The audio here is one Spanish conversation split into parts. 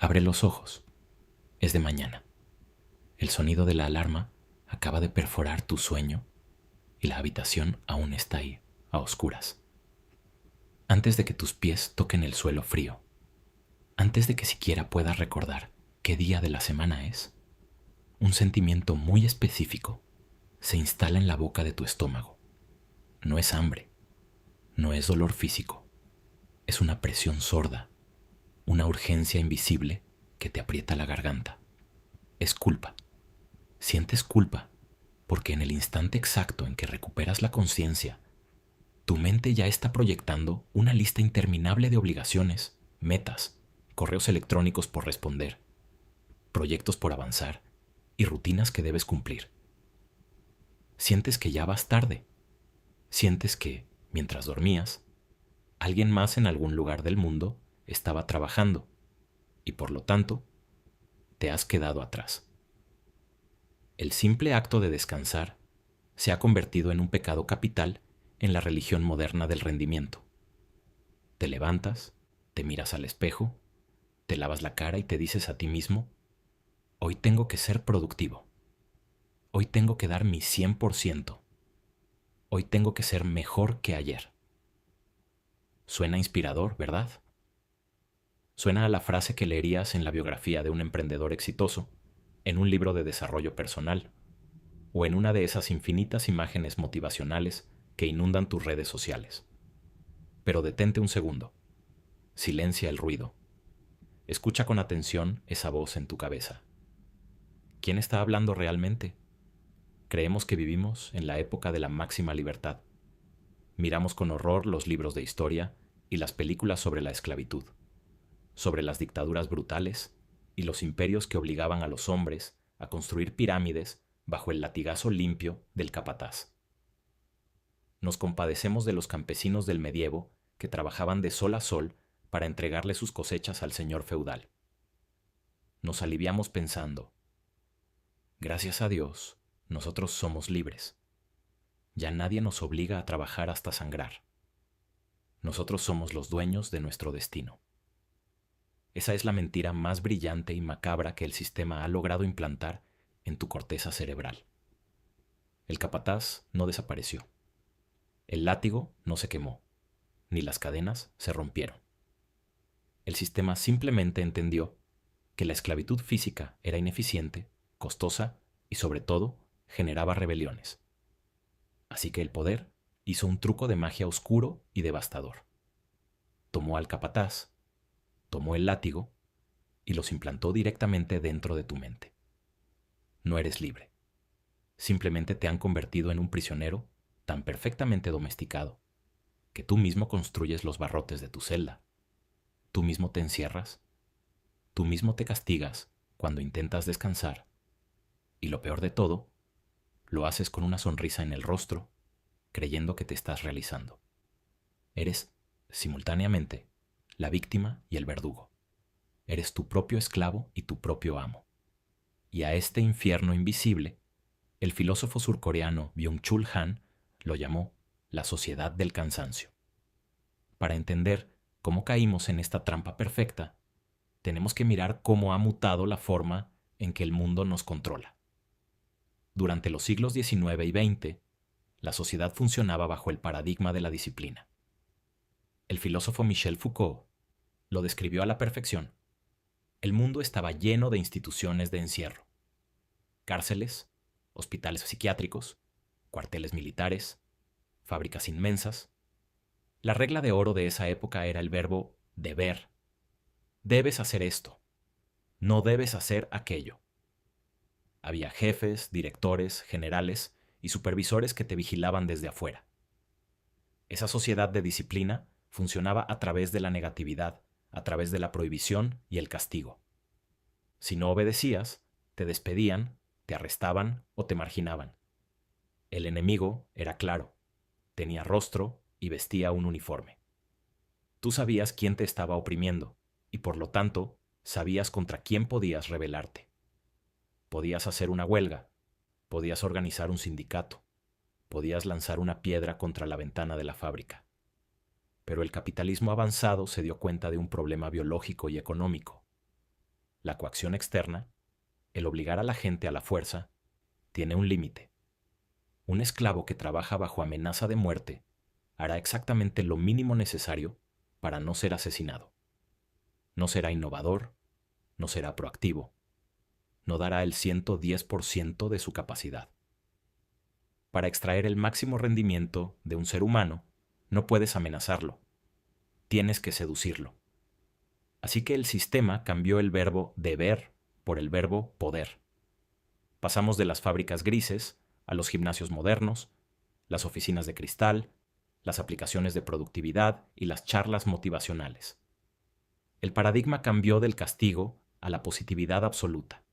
Abre los ojos. Es de mañana. El sonido de la alarma acaba de perforar tu sueño y la habitación aún está ahí, a oscuras. Antes de que tus pies toquen el suelo frío, antes de que siquiera puedas recordar qué día de la semana es, un sentimiento muy específico se instala en la boca de tu estómago. No es hambre, no es dolor físico, es una presión sorda, una urgencia invisible que te aprieta la garganta. Es culpa. Sientes culpa porque en el instante exacto en que recuperas la conciencia, tu mente ya está proyectando una lista interminable de obligaciones, metas, correos electrónicos por responder, proyectos por avanzar y rutinas que debes cumplir. Sientes que ya vas tarde. Sientes que, mientras dormías, alguien más en algún lugar del mundo estaba trabajando y por lo tanto te has quedado atrás. El simple acto de descansar se ha convertido en un pecado capital en la religión moderna del rendimiento. Te levantas, te miras al espejo, te lavas la cara y te dices a ti mismo, hoy tengo que ser productivo, hoy tengo que dar mi 100%, hoy tengo que ser mejor que ayer. Suena inspirador, ¿verdad? Suena a la frase que leerías en la biografía de un emprendedor exitoso, en un libro de desarrollo personal, o en una de esas infinitas imágenes motivacionales que inundan tus redes sociales. Pero detente un segundo. Silencia el ruido. Escucha con atención esa voz en tu cabeza. ¿Quién está hablando realmente? Creemos que vivimos en la época de la máxima libertad. Miramos con horror los libros de historia y las películas sobre la esclavitud, sobre las dictaduras brutales y los imperios que obligaban a los hombres a construir pirámides bajo el latigazo limpio del capataz. Nos compadecemos de los campesinos del medievo que trabajaban de sol a sol para entregarle sus cosechas al señor feudal. Nos aliviamos pensando, gracias a Dios, nosotros somos libres. Ya nadie nos obliga a trabajar hasta sangrar. Nosotros somos los dueños de nuestro destino. Esa es la mentira más brillante y macabra que el sistema ha logrado implantar en tu corteza cerebral. El capataz no desapareció. El látigo no se quemó, ni las cadenas se rompieron. El sistema simplemente entendió que la esclavitud física era ineficiente, costosa y, sobre todo, generaba rebeliones. Así que el poder hizo un truco de magia oscuro y devastador. Tomó al capataz, tomó el látigo y los implantó directamente dentro de tu mente. No eres libre. Simplemente te han convertido en un prisionero tan perfectamente domesticado que tú mismo construyes los barrotes de tu celda. Tú mismo te encierras. Tú mismo te castigas cuando intentas descansar. Y lo peor de todo, lo haces con una sonrisa en el rostro, creyendo que te estás realizando. Eres, simultáneamente, la víctima y el verdugo. Eres tu propio esclavo y tu propio amo. Y a este infierno invisible, el filósofo surcoreano Byung-Chul Han lo llamó la sociedad del cansancio. Para entender cómo caímos en esta trampa perfecta, tenemos que mirar cómo ha mutado la forma en que el mundo nos controla. Durante los siglos XIX y XX, la sociedad funcionaba bajo el paradigma de la disciplina. El filósofo Michel Foucault lo describió a la perfección. El mundo estaba lleno de instituciones de encierro: cárceles, hospitales psiquiátricos, cuarteles militares, fábricas inmensas. La regla de oro de esa época era el verbo deber. Debes hacer esto, no debes hacer aquello. Había jefes, directores, generales y supervisores que te vigilaban desde afuera. Esa sociedad de disciplina funcionaba a través de la negatividad, a través de la prohibición y el castigo. Si no obedecías, te despedían, te arrestaban o te marginaban. El enemigo era claro, tenía rostro y vestía un uniforme. Tú sabías quién te estaba oprimiendo y, por lo tanto, sabías contra quién podías rebelarte. Podías hacer una huelga, podías organizar un sindicato, podías lanzar una piedra contra la ventana de la fábrica. Pero el capitalismo avanzado se dio cuenta de un problema biológico y económico. la coacción externa, el obligar a la gente a la fuerza, tiene un límite. Un esclavo que trabaja bajo amenaza de muerte hará exactamente lo mínimo necesario para no ser asesinado. No será innovador, no será proactivo, no dará el 110% de su capacidad. Para extraer el máximo rendimiento de un ser humano, no puedes amenazarlo, tienes que seducirlo. Así que el sistema cambió el verbo deber por el verbo poder. Pasamos de las fábricas grises a los gimnasios modernos, las oficinas de cristal, las aplicaciones de productividad y las charlas motivacionales. El paradigma cambió del castigo a la positividad absoluta.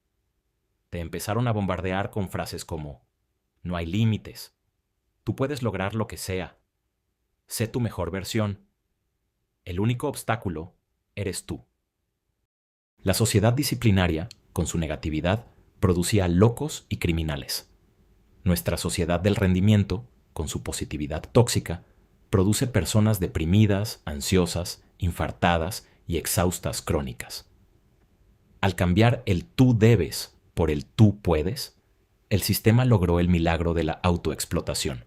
Te empezaron a bombardear con frases como: no hay límites, tú puedes lograr lo que sea, sé tu mejor versión, el único obstáculo eres tú. La sociedad disciplinaria, con su negatividad, producía locos y criminales. Nuestra sociedad del rendimiento, con su positividad tóxica, produce personas deprimidas, ansiosas, infartadas y exhaustas crónicas. Al cambiar el tú debes por el tú puedes, el sistema logró el milagro de la autoexplotación.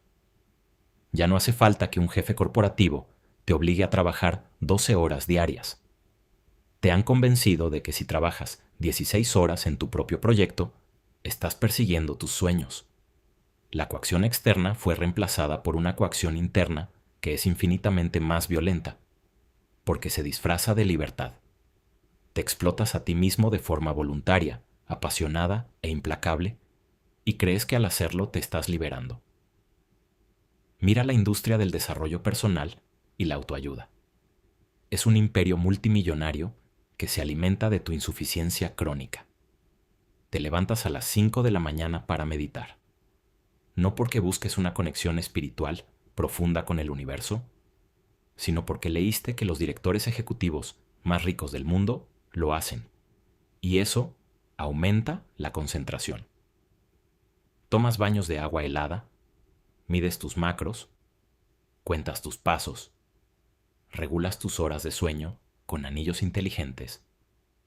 Ya no hace falta que un jefe corporativo te obligue a trabajar 12 horas diarias. Te han convencido de que si trabajas 16 horas en tu propio proyecto, estás persiguiendo tus sueños. La coacción externa fue reemplazada por una coacción interna que es infinitamente más violenta, porque se disfraza de libertad. Te explotas a ti mismo de forma voluntaria, apasionada e implacable, y crees que al hacerlo te estás liberando. Mira la industria del desarrollo personal y la autoayuda. Es un imperio multimillonario que se alimenta de tu insuficiencia crónica. Te levantas a las 5 de la mañana para meditar. No porque busques una conexión espiritual profunda con el universo, sino porque leíste que los directores ejecutivos más ricos del mundo lo hacen, y eso aumenta la concentración. Tomas baños de agua helada, mides tus macros, cuentas tus pasos, regulas tus horas de sueño con anillos inteligentes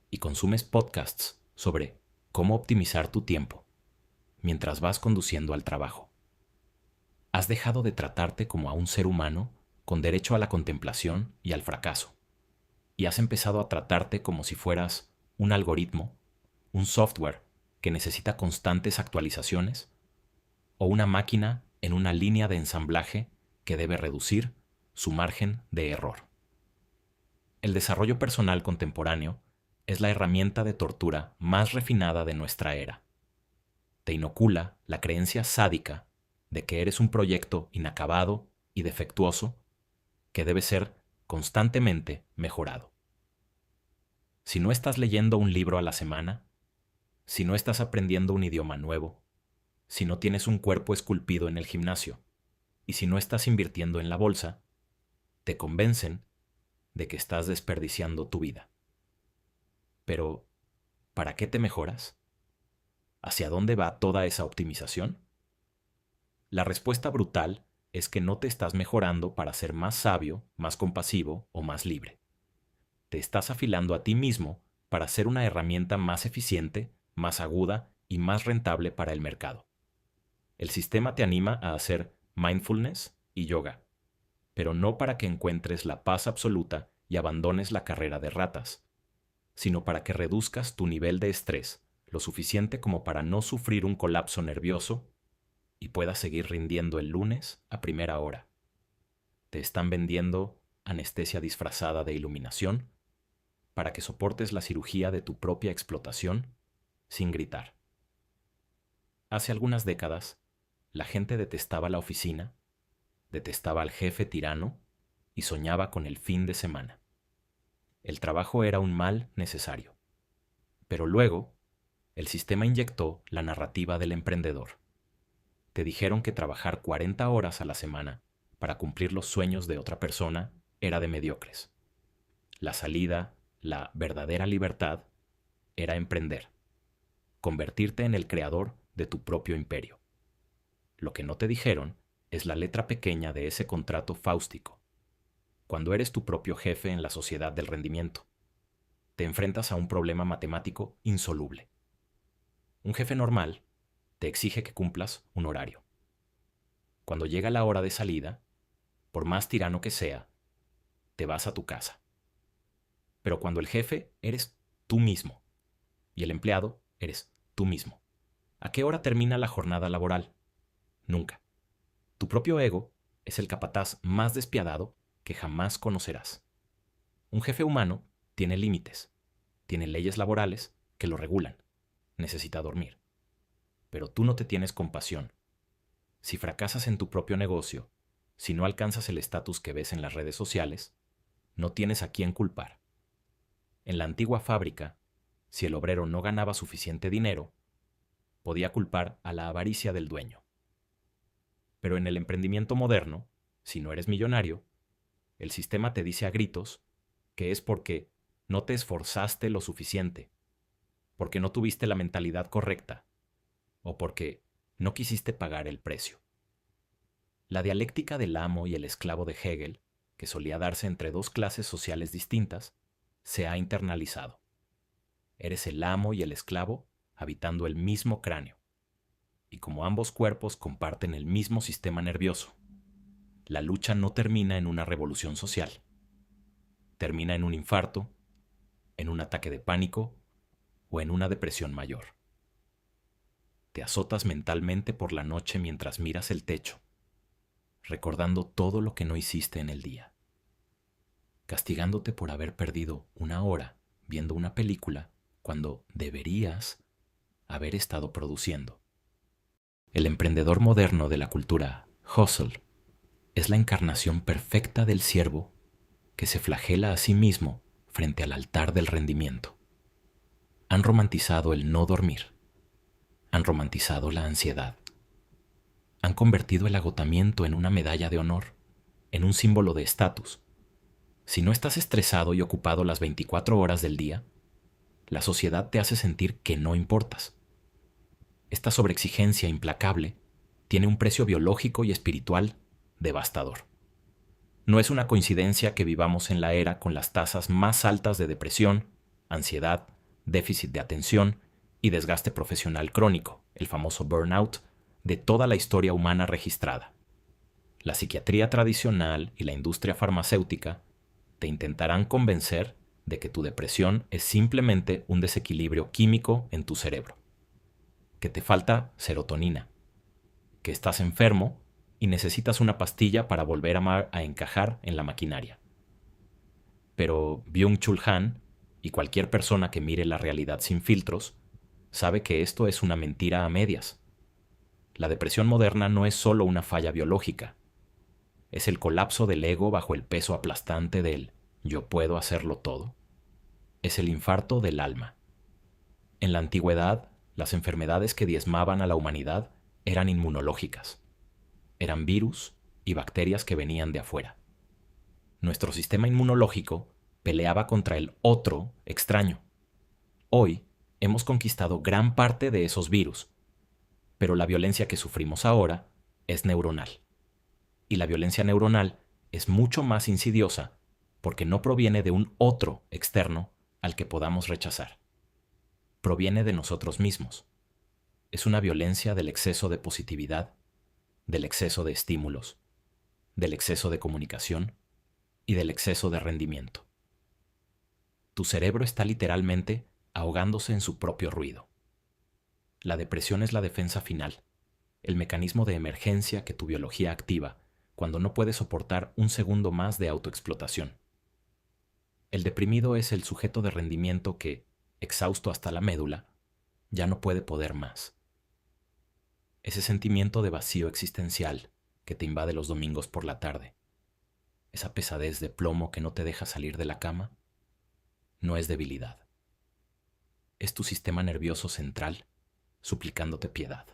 y consumes podcasts sobre cómo optimizar tu tiempo mientras vas conduciendo al trabajo. Has dejado de tratarte como a un ser humano con derecho a la contemplación y al fracaso, y has empezado a tratarte como si fueras un algoritmo, un software que necesita constantes actualizaciones, o una máquina en una línea de ensamblaje que debe reducir su margen de error. El desarrollo personal contemporáneo es la herramienta de tortura más refinada de nuestra era. Te inocula la creencia sádica de que eres un proyecto inacabado y defectuoso que debe ser constantemente mejorado. Si no estás leyendo un libro a la semana, si no estás aprendiendo un idioma nuevo, si no tienes un cuerpo esculpido en el gimnasio y si no estás invirtiendo en la bolsa, te convencen de que estás desperdiciando tu vida. Pero, ¿para qué te mejoras? ¿Hacia dónde va toda esa optimización? La respuesta brutal es que no te estás mejorando para ser más sabio, más compasivo o más libre. Te estás afilando a ti mismo para ser una herramienta más eficiente, más aguda y más rentable para el mercado. El sistema te anima a hacer mindfulness y yoga, pero no para que encuentres la paz absoluta y abandones la carrera de ratas, sino para que reduzcas tu nivel de estrés lo suficiente como para no sufrir un colapso nervioso y puedas seguir rindiendo el lunes a primera hora. Te están vendiendo anestesia disfrazada de iluminación para que soportes la cirugía de tu propia explotación sin gritar. Hace algunas décadas, la gente detestaba la oficina, detestaba al jefe tirano y soñaba con el fin de semana. El trabajo era un mal necesario. Pero luego, el sistema inyectó la narrativa del emprendedor. Te dijeron que trabajar 40 horas a la semana para cumplir los sueños de otra persona era de mediocres. La salida, la verdadera libertad, era emprender, convertirte en el creador de tu propio imperio. Lo que no te dijeron es la letra pequeña de ese contrato fáustico, cuando eres tu propio jefe en la sociedad del rendimiento. te enfrentas a un problema matemático insoluble. Un jefe normal te exige que cumplas un horario. Cuando llega la hora de salida, por más tirano que sea, te vas a tu casa. Pero cuando el jefe eres tú mismo y el empleado eres tú mismo, ¿a qué hora termina la jornada laboral? Nunca. Tu propio ego es el capataz más despiadado que jamás conocerás. Un jefe humano tiene límites, tiene leyes laborales que lo regulan, necesita dormir. Pero tú no te tienes compasión. Si fracasas en tu propio negocio, si no alcanzas el estatus que ves en las redes sociales, no tienes a quién culpar. En la antigua fábrica, si el obrero no ganaba suficiente dinero, podía culpar a la avaricia del dueño. Pero en el emprendimiento moderno, si no eres millonario, el sistema te dice a gritos que es porque no te esforzaste lo suficiente, porque no tuviste la mentalidad correcta o porque no quisiste pagar el precio. La dialéctica del amo y el esclavo de Hegel, que solía darse entre dos clases sociales distintas, se ha internalizado. Eres el amo y el esclavo habitando el mismo cráneo. Y como ambos cuerpos comparten el mismo sistema nervioso, la lucha no termina en una revolución social. Termina en un infarto, en un ataque de pánico o en una depresión mayor. Te azotas mentalmente por la noche mientras miras el techo, recordando todo lo que no hiciste en el día, castigándote por haber perdido una hora viendo una película cuando deberías haber estado produciendo. El emprendedor moderno de la cultura hustle es la encarnación perfecta del siervo que se flagela a sí mismo frente al altar del rendimiento. Han romantizado el no dormir, han romantizado la ansiedad, han convertido el agotamiento en una medalla de honor, en un símbolo de estatus. Si no estás estresado y ocupado las 24 horas del día, la sociedad te hace sentir que no importas. Esta sobreexigencia implacable tiene un precio biológico y espiritual devastador. No es una coincidencia que vivamos en la era con las tasas más altas de depresión, ansiedad, déficit de atención y desgaste profesional crónico, el famoso burnout, de toda la historia humana registrada. La psiquiatría tradicional y la industria farmacéutica te intentarán convencer de que tu depresión es simplemente un desequilibrio químico en tu cerebro, que te falta serotonina, que estás enfermo y necesitas una pastilla para volver a encajar en la maquinaria. Pero Byung-Chul Han y cualquier persona que mire la realidad sin filtros sabe que esto es una mentira a medias. La depresión moderna no es solo una falla biológica, es el colapso del ego bajo el peso aplastante del «yo puedo hacerlo todo». Es el infarto del alma. En la antigüedad, las enfermedades que diezmaban a la humanidad eran inmunológicas. Eran virus y bacterias que venían de afuera. Nuestro sistema inmunológico peleaba contra el otro extraño. Hoy hemos conquistado gran parte de esos virus, pero la violencia que sufrimos ahora es neuronal. Y la violencia neuronal es mucho más insidiosa porque no proviene de un otro externo al que podamos rechazar. Proviene de nosotros mismos. Es una violencia del exceso de positividad, del exceso de estímulos, del exceso de comunicación y del exceso de rendimiento. Tu cerebro está literalmente ahogándose en su propio ruido. La depresión es la defensa final, el mecanismo de emergencia que tu biología activa cuando no puedes soportar un segundo más de autoexplotación. El deprimido es el sujeto de rendimiento que, exhausto hasta la médula, ya no puede poder más. Ese sentimiento de vacío existencial que te invade los domingos por la tarde, esa pesadez de plomo que no te deja salir de la cama, no es debilidad. Es tu sistema nervioso central suplicándote piedad.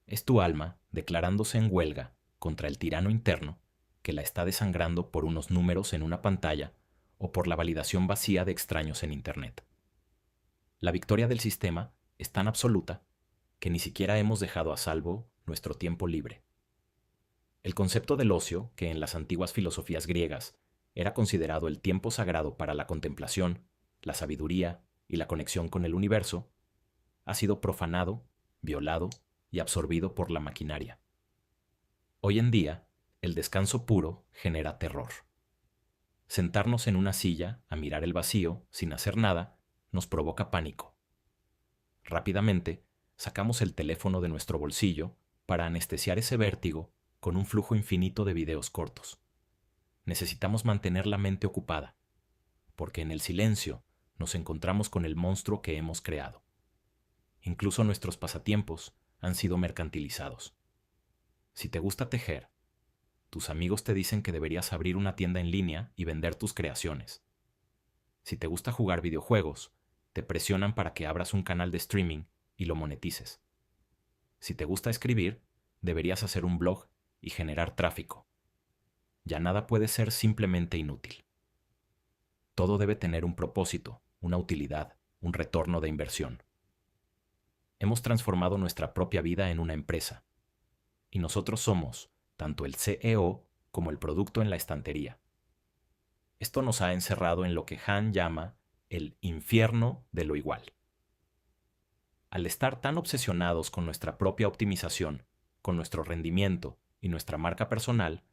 Es tu alma declarándose en huelga contra el tirano interno que la está desangrando por unos números en una pantalla o por la validación vacía de extraños en Internet. La victoria del sistema es tan absoluta que ni siquiera hemos dejado a salvo nuestro tiempo libre. El concepto del ocio, que en las antiguas filosofías griegas era considerado el tiempo sagrado para la contemplación, la sabiduría y la conexión con el universo, ha sido profanado, violado y absorbido por la maquinaria. Hoy en día, el descanso puro genera terror. Sentarnos en una silla a mirar el vacío sin hacer nada nos provoca pánico. Rápidamente, sacamos el teléfono de nuestro bolsillo para anestesiar ese vértigo con un flujo infinito de videos cortos. Necesitamos mantener la mente ocupada, porque en el silencio nos encontramos con el monstruo que hemos creado. Incluso nuestros pasatiempos han sido mercantilizados. Si te gusta tejer, tus amigos te dicen que deberías abrir una tienda en línea y vender tus creaciones. Si te gusta jugar videojuegos, te presionan para que abras un canal de streaming y lo monetices. Si te gusta escribir, deberías hacer un blog y generar tráfico. Ya nada puede ser simplemente inútil. Todo debe tener un propósito, una utilidad, un retorno de inversión. Hemos transformado nuestra propia vida en una empresa, y nosotros somos tanto el CEO como el producto en la estantería. Esto nos ha encerrado en lo que Han llama el infierno de lo igual. Al estar tan obsesionados con nuestra propia optimización, con nuestro rendimiento y nuestra marca personal,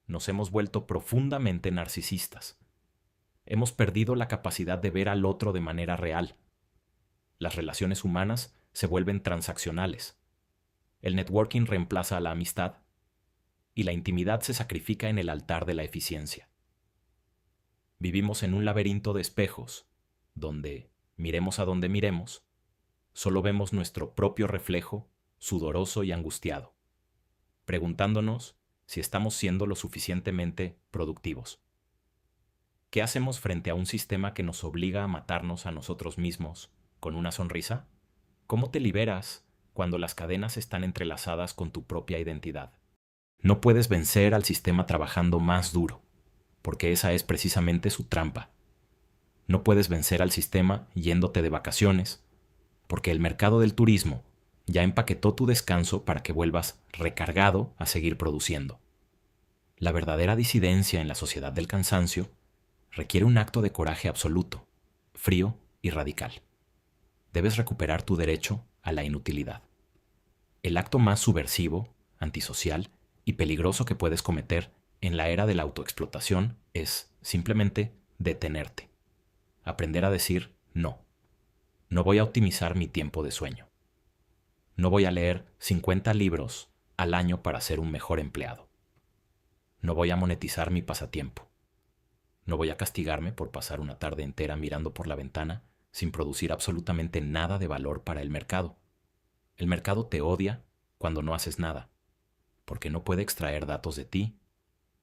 nos hemos vuelto profundamente narcisistas. Hemos perdido la capacidad de ver al otro de manera real. Las relaciones humanas se vuelven transaccionales. El networking reemplaza a la amistad y la intimidad se sacrifica en el altar de la eficiencia. Vivimos en un laberinto de espejos, donde, miremos a donde miremos, solo vemos nuestro propio reflejo, sudoroso y angustiado, preguntándonos si estamos siendo lo suficientemente productivos. ¿Qué hacemos frente a un sistema que nos obliga a matarnos a nosotros mismos con una sonrisa? ¿Cómo te liberas cuando las cadenas están entrelazadas con tu propia identidad? No puedes vencer al sistema trabajando más duro, porque esa es precisamente su trampa. No puedes vencer al sistema yéndote de vacaciones, porque el mercado del turismo ya empaquetó tu descanso para que vuelvas recargado a seguir produciendo. La verdadera disidencia en la sociedad del cansancio requiere un acto de coraje absoluto, frío y radical. Debes recuperar tu derecho a la inutilidad. El acto más subversivo, antisocial y peligroso que puedes cometer en la era de la autoexplotación es simplemente detenerte. Aprender a decir no. No voy a optimizar mi tiempo de sueño. No voy a leer 50 libros al año para ser un mejor empleado. No voy a monetizar mi pasatiempo. No voy a castigarme por pasar una tarde entera mirando por la ventana sin producir absolutamente nada de valor para el mercado. El mercado te odia cuando no haces nada, porque no puede extraer datos de ti,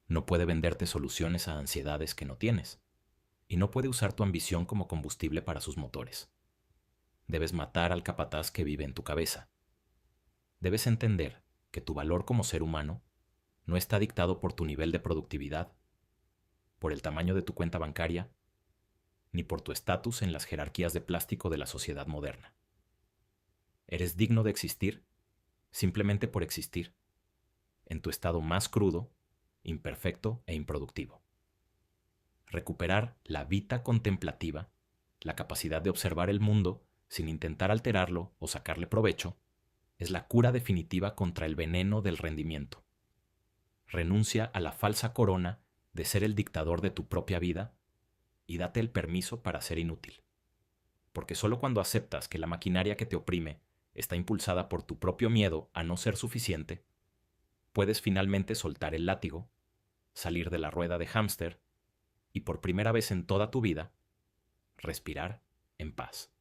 no puede venderte soluciones a ansiedades que no tienes, y no puede usar tu ambición como combustible para sus motores. Debes matar al capataz que vive en tu cabeza. Debes entender que tu valor como ser humano no está dictado por tu nivel de productividad, por el tamaño de tu cuenta bancaria, ni por tu estatus en las jerarquías de plástico de la sociedad moderna. Eres digno de existir simplemente por existir, en tu estado más crudo, imperfecto e improductivo. Recuperar la vita contemplativa, la capacidad de observar el mundo sin intentar alterarlo o sacarle provecho, es la cura definitiva contra el veneno del rendimiento. Renuncia a la falsa corona de ser el dictador de tu propia vida y date el permiso para ser inútil. Porque solo cuando aceptas que la maquinaria que te oprime está impulsada por tu propio miedo a no ser suficiente, puedes finalmente soltar el látigo, salir de la rueda de hámster y por primera vez en toda tu vida, respirar en paz.